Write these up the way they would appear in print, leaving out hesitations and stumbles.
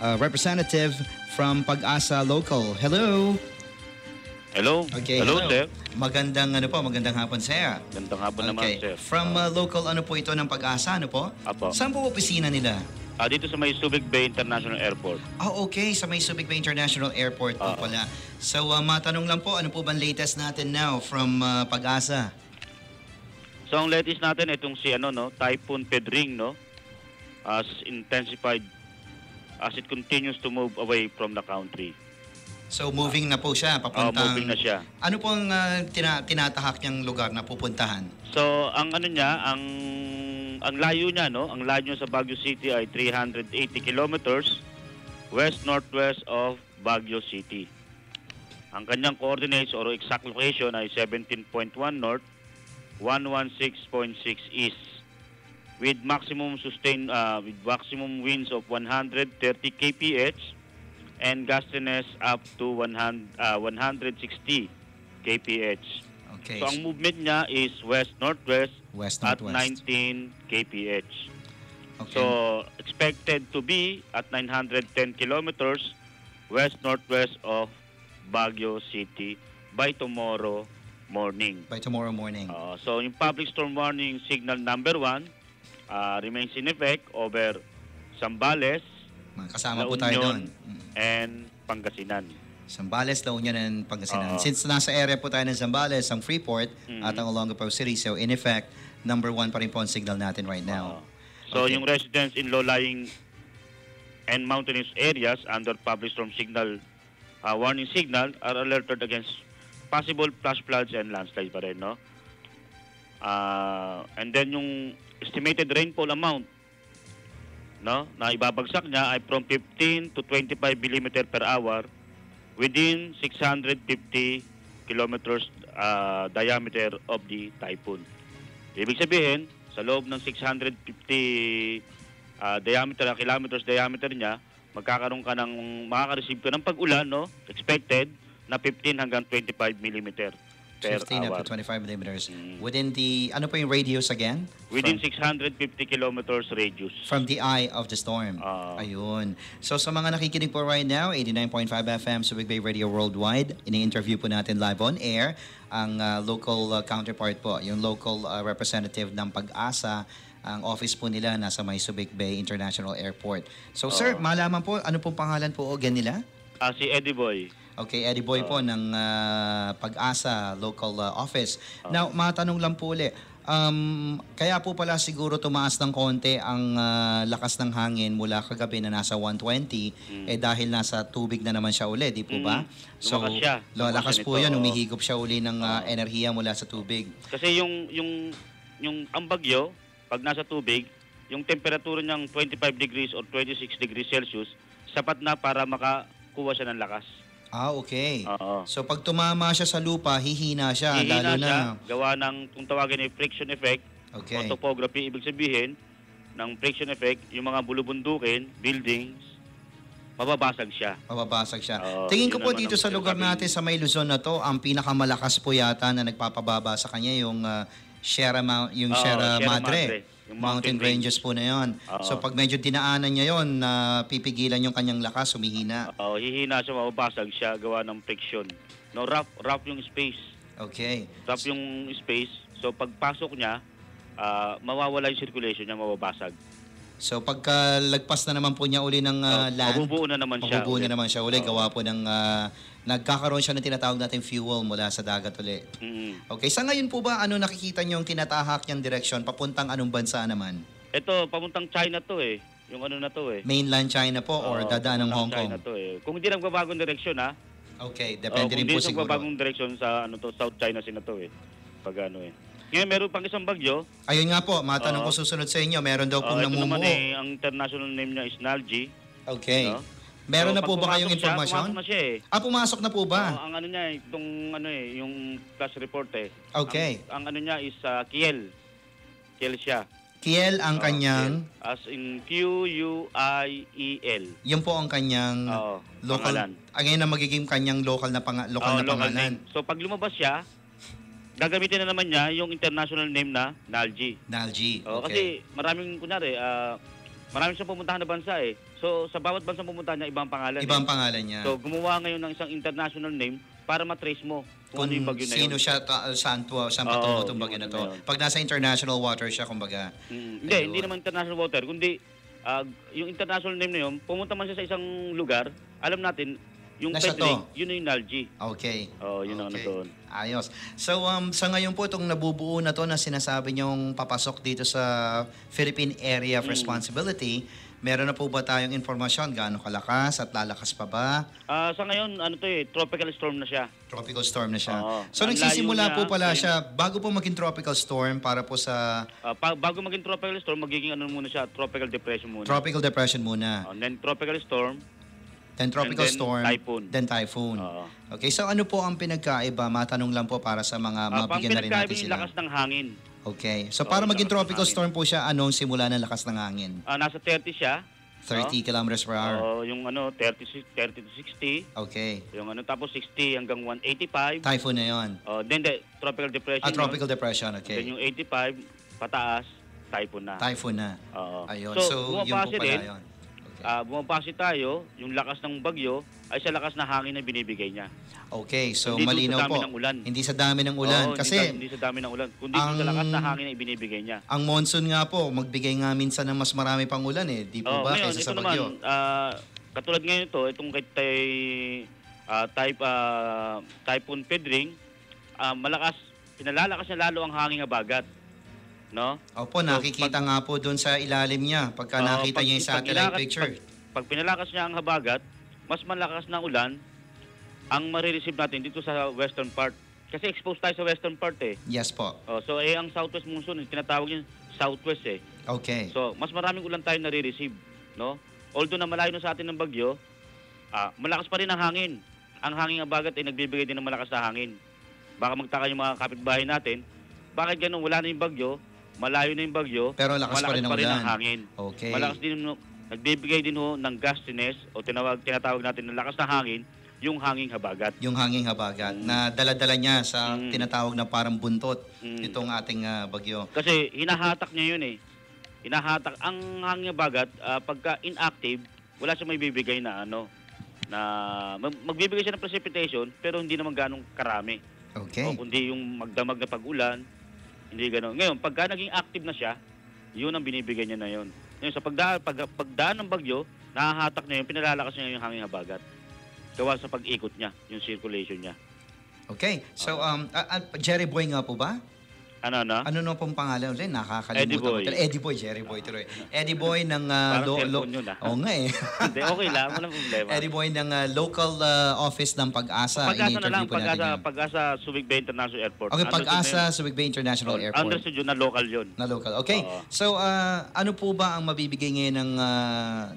representative from Pag-asa Local. Hello. Hello. Okay, Hello, sir. Magandang hapon, sir. Gandang hapon naman, Okay. sir. From local po ito ng Pag-asa, ano po? Apo. Saan po opisina nila? Dito sa may Subic Bay International Airport. Okay, sa may Subic Bay International Airport po pala. So, matanong lang po, ano po bang latest natin now from Pag-asa? So, ang latest natin, itong si Typhoon Pedring, as intensified as it continues to move away from the country. So, moving na po siya, papuntang... moving na siya. Ano po ang tinatahak niyang lugar na pupuntahan? So, ang layo niya, ang layo niya sa Baguio City ay 380 kilometers west-northwest of Baguio City. Ang kanyang coordinates or exact location ay 17.1 north, 116.6 east, with maximum winds of 130 kph and gustiness up to 160 kph. Okay. So ang movement niya is west-northwest at 19 kph. Okay. So expected to be at 910 kilometers west-northwest of Baguio City by tomorrow morning. So yung public storm warning signal number 1 remains in effect over Zambales, Kasama La po tayo Union, doon. and Pangasinan. Zambales, La Union, and Pangasinan. Since nasa area po tayo ng Zambales, ang Freeport at ang Olongapo City, so in effect, number 1 pa rin po ang signal natin right now. So yung residents in low-lying and mountainous areas under public storm signal warning signal are alerted against possible flash floods and landslides pa rin, no? And then yung estimated rainfall amount, no, na ibabagsak niya ay from 15 to 25 mm per hour within 650 kilometers diameter of the typhoon. Ibig sabihin, sa loob ng 650 kilometers diameter niya, makaka-receive ka ng pag-ulan, no, expected na 15 hanggang 25 mm per 15 hour. up to 25 millimeters. Within the, ano po yung radius again? Within 650 kilometers radius. From the eye of the storm. Ayun. So sa mga nakikinig po right now, 89.5 FM, Subic Bay Radio Worldwide, ini-interview po natin live on air ang local counterpart po, yung local representative ng Pag-asa. Ang office po nila nasa may Subic Bay International Airport. So sir, malaman po, ano pong pangalan po o nila? Si Eddie Boy. Okay, Eddie Boy po ng Pag-asa local office. Now, matanong lang po ulit. Kaya po pala siguro tumaas ng konti ang lakas ng hangin mula kagabi na nasa 120 dahil nasa tubig na naman siya uli, di po ba? So, lakas po yan, umihigop siya uli ng enerhiya mula sa tubig. Kasi yung ang bagyo, pag nasa tubig, yung temperatura niyang 25 degrees or 26 degrees Celsius, sapat na para makakuha siya ng lakas. Okay. So pag tumama siya sa lupa, hihina siya. Hihina lalo na. Siya, gawa ng, kung tawagin ay friction effect, o topography, ibig sabihin, ng friction effect, yung mga bulubundukin, buildings, mababasag siya. Tingin ko po dito sa lugar natin sa may Luzon na to, ang pinakamalakas po yata na nagpapababa sa kanya yung Sierra Madre. Yung mountain ranges po na yon. So pag medyo dinaanan niya yon, pipigilan yung kanyang lakas, humihina. Hihina siya, mababasag siya, gawa ng friction. No, rough yung space. Okay. Rough yung space. So pagpasok niya, mawawala yung circulation niya, mababasag. So pagka lagpas na naman po niya uli ng land, mabubuo na naman siya uli. Gawa po ng nagkakaroon siya ng tinatawag natin fuel mula sa dagat uli. Okay, sa ngayon po ba ano nakikita niyo yung tinatahak niyang direksyon papuntang anong bansa naman? Ito, papuntang China to eh. Yung ano na to eh. Mainland China po or dadaan ng Hong Kong? China to eh. Kung hindi nagbabagong direksyon ha. Okay, depende rin po siguro. Kung hindi nagbabagong direksyon sa South China Sea na to eh. Pag ano eh. Ngayon, meron pang isang bagyo. Ayun nga po, matanong ko susunod sa inyo. Meron daw pong namumuo. Ito naman ang international name niya is Nalji. Okay. Meron na po ba kayong informasyon? Pumasok na siya eh. Pumasok na po ba? Ang ano niya, yung flash report eh. Okay. Ang ano niya is Kiel. Kiel siya. Kiel ang kanyang? Kiel. As in Q-U-I-E-L. Yun po ang kanyang local pangalan. Ngayon na magiging kanyang local na pangalan. So pag lumabas siya, gagamitin na naman niya yung international name na Nalji. Nalji, okay. Kasi maraming, kunyari, marami siyang pumuntahan na bansa eh. So, sa bawat bansa pumuntahan niya, ibang pangalan. Ibang pangalan niya. So, gumawa ngayon ng isang international name para matrace mo kung ano yung bagyo na yun. Sino siya, saan patungo itong yung bagyo na ano to. na yun. Pag nasa international water siya, kumbaga. Hindi naman international water, kundi yung international name na yun, pumunta man siya sa isang lugar, alam natin, yung Nasa Pedring, to. yun yung Nalgi. Okay. Yun ang ano doon. Ayos. So, sa ngayon po, itong nabubuo na to na sinasabi niyong papasok dito sa Philippine Area of Responsibility, meron na po ba tayong informasyon? Gaano kalakas at lalakas pa ba? Sa ngayon, tropical storm na siya. Tropical storm na siya. Oo. So, Ang nagsisimula layo po niya, pala siya, bago po maging tropical storm para po sa Bago maging tropical storm, magiging ano muna siya, tropical depression muna. tropical depression muna. And then tropical storm, Then tropical and then storm. typhoon. Then typhoon. Oo. Okay, so ano po ang pinagkaiba? Matanong lang po para sa mga mabigyan na rin natin yung sila. lakas ng hangin. Okay. So para maging lakas ng tropical hangin. storm po siya, anong simula ng lakas ng hangin? Nasa 30 siya. 30 kilometers per hour. Yung 30 to 60. Okay. Yung tapos 60 hanggang 185. Typhoon na yon. Then tropical depression. Tropical depression, Then okay. yung 85 pataas, typhoon na. Typhoon na. Oo. Ayun. So, So, yun po bumabase pala din, yun. Okay. bumabase tayo, yung lakas ng bagyo ay sa lakas na hangin na binibigay niya. Okay, so Hindi doon malinaw sa dami po. ng ulan. Hindi sa dami ng ulan. Oo, Kasi hindi sa dami ng ulan, kundi doon sa lakas na hangin na ibinibigay niya. ang monsoon nga po, magbigay nga minsan ng mas marami pang ulan eh. Di po ba? Ngayon, Kaysa ito sa bagyo. naman, katulad ngayon ito, itong Typhoon Pedring, pinalalakas niya lalo ang hangin habagat. No? Opo, nakikita nga po doon sa ilalim niya pagka nakita niya yung satellite picture. Pag pinalakas niya ang habagat, mas malakas na ulan ang marireceive natin dito sa western part. Kasi exposed tayo sa western part eh. Yes po. So ang southwest monsoon, tinatawag yung southwest eh. Okay. So mas maraming ulan tayo nare-receive. No? Although na malayo na sa atin ng bagyo, malakas pa rin ang hangin. Ang hangin habagat ay nagbibigay din ng malakas na hangin. Baka magtaka yung mga kapitbahay natin, bakit ganun, wala na yung bagyo, malayo na yung bagyo, Pero lakas pa rin ang ulan. ang hangin. Okay. Malakas din, nagbibigay din ng gustiness o tinatawag natin ng lakas na hangin, yung hanging habagat. Yung hanging habagat na dala-dala niya sa tinatawag na parang buntot itong ating bagyo. Kasi hinahatak niya yun eh. Hinahatak ang hanging habagat pagka inactive, wala siyang may bibigay na magbibigay siya ng precipitation pero hindi naman ganong karami. Okay. O kundi yung magdamag na pag-ulan, hindi gano'n. Ngayon, pagka naging active na siya, yun ang binibigay niya na yun. Ngayon, sa pagdaan ng bagyo, nahahatak niya yun, pinalalakas niya yung hanging habagat. Gawa sa pag-ikot niya, yung circulation niya. Okay. So, Jerry Boy nga po ba? Ano? Ano na pong pangalan ulit? Nakakalimutan Eddie Boy. ko. Eddie Boy, Jerry Boy tuloy. Eddie Boy ng... Parang cellphone yun Oo nga eh. Hindi, okay lang, walang problema. Eddie Boy ng local office ng Pag-asa. Pag-asa na lang, In-interview po natin yan. Pag-asa Subic Bay International Airport. Okay, Pag-asa, Subic Bay International Airport. Understood yun na local yun. Na local. Okay. Oo. So, ano po ba ang mabibigay ngayon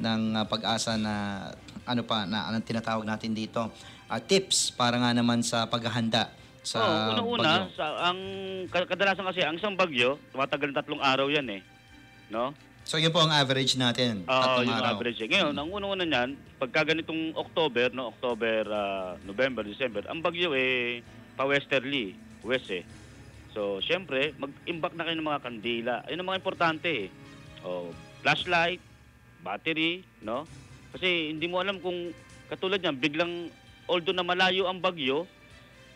ng Pag-asa na anong tinatawag natin dito? Tips para nga naman sa paghahanda sa una-una, bagyo. kadalasan kasi, ang isang bagyo, tumatagal ng 3 araw yan eh. No? So, yun po ang average natin. Oo, Tatlong yung araw. average. Ngayon, ang una-una niyan, pagka ganitong October, November, December, ang bagyo pa-westerly, west eh. So, syempre, mag-imbak na kayo ng mga kandila. Ayun ang mga importante eh. Flashlight, battery, no? Kasi hindi mo alam kung katulad niyan, biglang, although na malayo ang bagyo,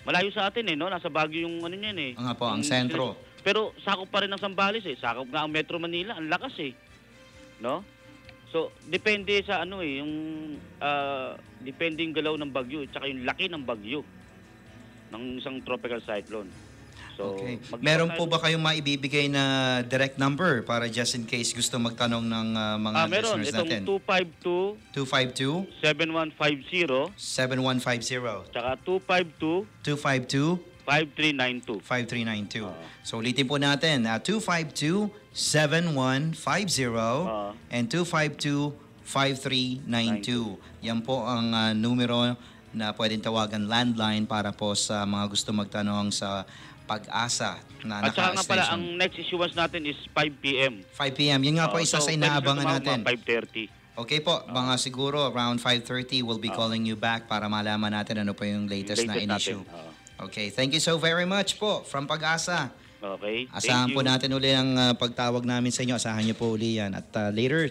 malayo sa atin no? Nasa Baguio yung niyan eh. Nga po, ang sentro. Pero sakop pa rin ng Zambales eh. Sakop nga ang Metro Manila, ang lakas eh. No? So, depende sa depende yung galaw ng bagyo at saka yung laki ng bagyo ng isang tropical cyclone. So, Okay. Meron po ba kayong maibibigay na direct number para just in case gusto magtanong ng mga meron listeners itong natin? 252 252 7150 7150 tsaka 252 252 5392. 5392. So ulitin po natin, 252-7150 and 252-5392. Yan po ang numero na pwedeng tawagan landline para po sa mga gusto magtanong sa Pag-asa na At saka nga pala, naka-station. ang next issuance natin is 5 p.m. 5 p.m. Yun nga po isa sa inaabangan natin. 5:30. Okay po, mga siguro around 5:30 we'll be calling you back para malaman natin ano po yung latest na in-issue. Okay, thank you so very much po from Pag-asa. Okay, Asahan thank po you. natin uli ang pagtawag namin sa inyo. Asahan niyo po uli yan. At later,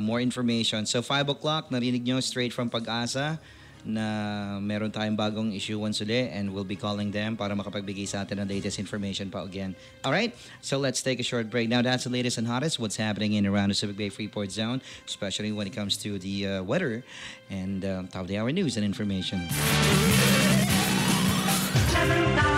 more information. So 5 o'clock, narinig nyo straight from Pag-asa na meron tayong bagong issuance uli, and we'll be calling them para makapagbigay sa atin ng latest information pa again. Alright, so let's take a short break. Now that's the latest and hottest, what's happening in around the Subic Bay Freeport zone, especially when it comes to the weather and top of the hour news and information. 7,000